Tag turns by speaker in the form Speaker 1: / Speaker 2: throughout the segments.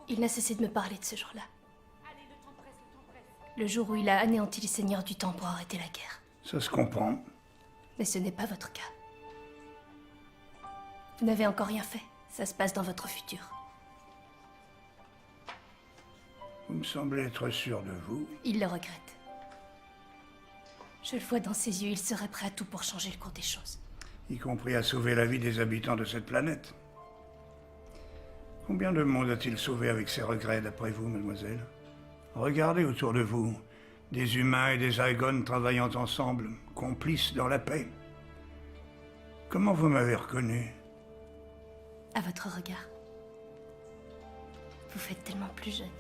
Speaker 1: Il n'a cessé de me parler de ce jour-là. Le jour où il a anéanti les seigneurs du temps pour arrêter la guerre.
Speaker 2: Ça se comprend.
Speaker 1: Mais ce n'est pas votre cas. Vous n'avez encore rien fait. Ça se passe dans votre futur.
Speaker 2: Vous me semblez être sûr de vous.
Speaker 1: Il le regrette. Je le vois dans ses yeux, il serait prêt à tout pour changer le cours des choses.
Speaker 2: Y compris à sauver la vie des habitants de cette planète. Combien de monde a-t-il sauvé avec ses regrets, d'après vous, mademoiselle? Regardez autour de vous. Des humains et des Zygones travaillant ensemble, complices dans la paix. Comment vous m'avez reconnu?
Speaker 1: À votre regard. Vous faites tellement plus jeune.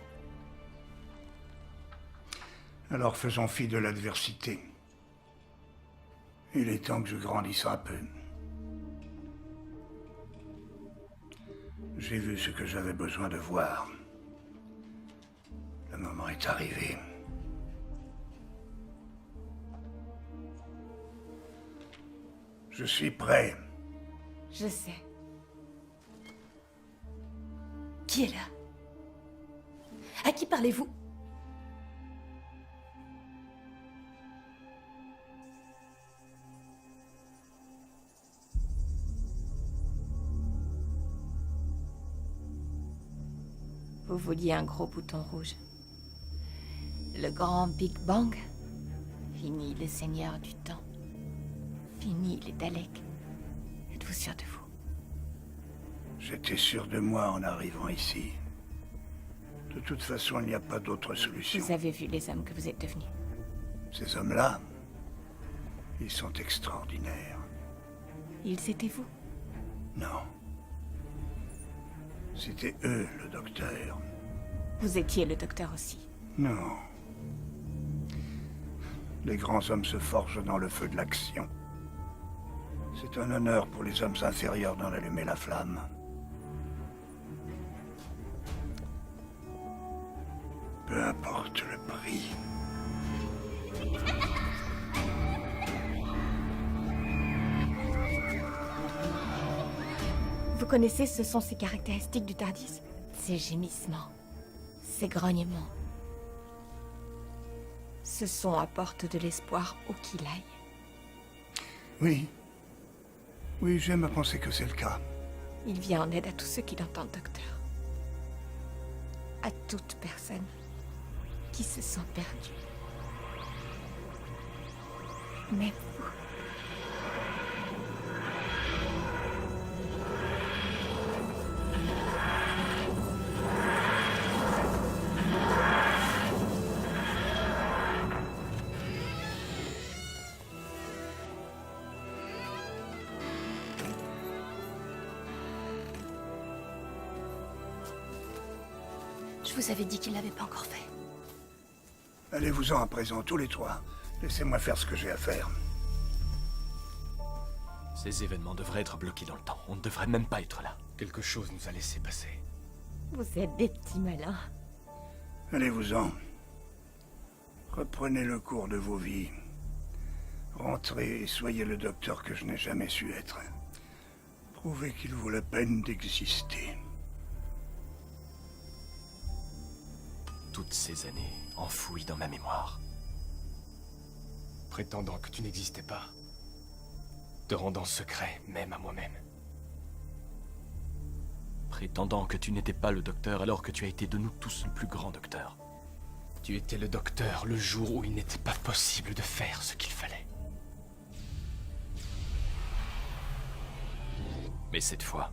Speaker 2: Alors faisons fi de l'adversité. Il est temps que je grandisse un peu. J'ai vu ce que j'avais besoin de voir. Le moment est arrivé. Je suis prêt.
Speaker 3: Je sais.
Speaker 1: Qui est là? À qui parlez-vous?
Speaker 3: Vous vouliez un gros bouton rouge. Le grand Big Bang. Fini les seigneurs du temps. Fini les Daleks. Êtes-vous sûr de vous?
Speaker 2: J'étais sûr de moi en arrivant ici. De toute façon, il n'y a pas d'autre solution.
Speaker 3: Vous avez vu les hommes que vous êtes devenus.
Speaker 2: Ces hommes-là, ils sont extraordinaires.
Speaker 3: Ils étaient vous.
Speaker 2: Non. C'était eux, le docteur.
Speaker 3: Vous étiez le docteur aussi.
Speaker 2: Non. Les grands hommes se forgent dans le feu de l'action. C'est un honneur pour les hommes inférieurs d'en allumer la flamme. Peu importe le prix.
Speaker 3: Vous connaissez, ce sont ces caractéristiques du TARDIS? Ces gémissements, ces grognements. Ce son apporte de l'espoir où qu'il aille.
Speaker 2: Oui. Oui, j'aime à penser que c'est le cas.
Speaker 3: Il vient en aide à tous ceux qui l'entendent, docteur. À toute personne qui se sent perdue. Mais vous...
Speaker 1: Je vous avais dit qu'il l'avait pas encore fait.
Speaker 2: Allez-vous-en à présent, tous les trois. Laissez-moi faire ce que j'ai à faire.
Speaker 4: Ces événements devraient être bloqués dans le temps. On ne devrait même pas être là. Quelque chose nous a laissé passer.
Speaker 3: Vous êtes des petits malins.
Speaker 2: Allez-vous-en. Reprenez le cours de vos vies. Rentrez et soyez le docteur que je n'ai jamais su être. Prouvez qu'il vaut la peine d'exister.
Speaker 4: Toutes ces années enfouies dans ma mémoire. Prétendant que tu n'existais pas. Te rendant secret, même à moi-même. Prétendant que tu n'étais pas le docteur alors que tu as été de nous tous le plus grand docteur. Tu étais le docteur le jour où il n'était pas possible de faire ce qu'il fallait. Mais cette fois,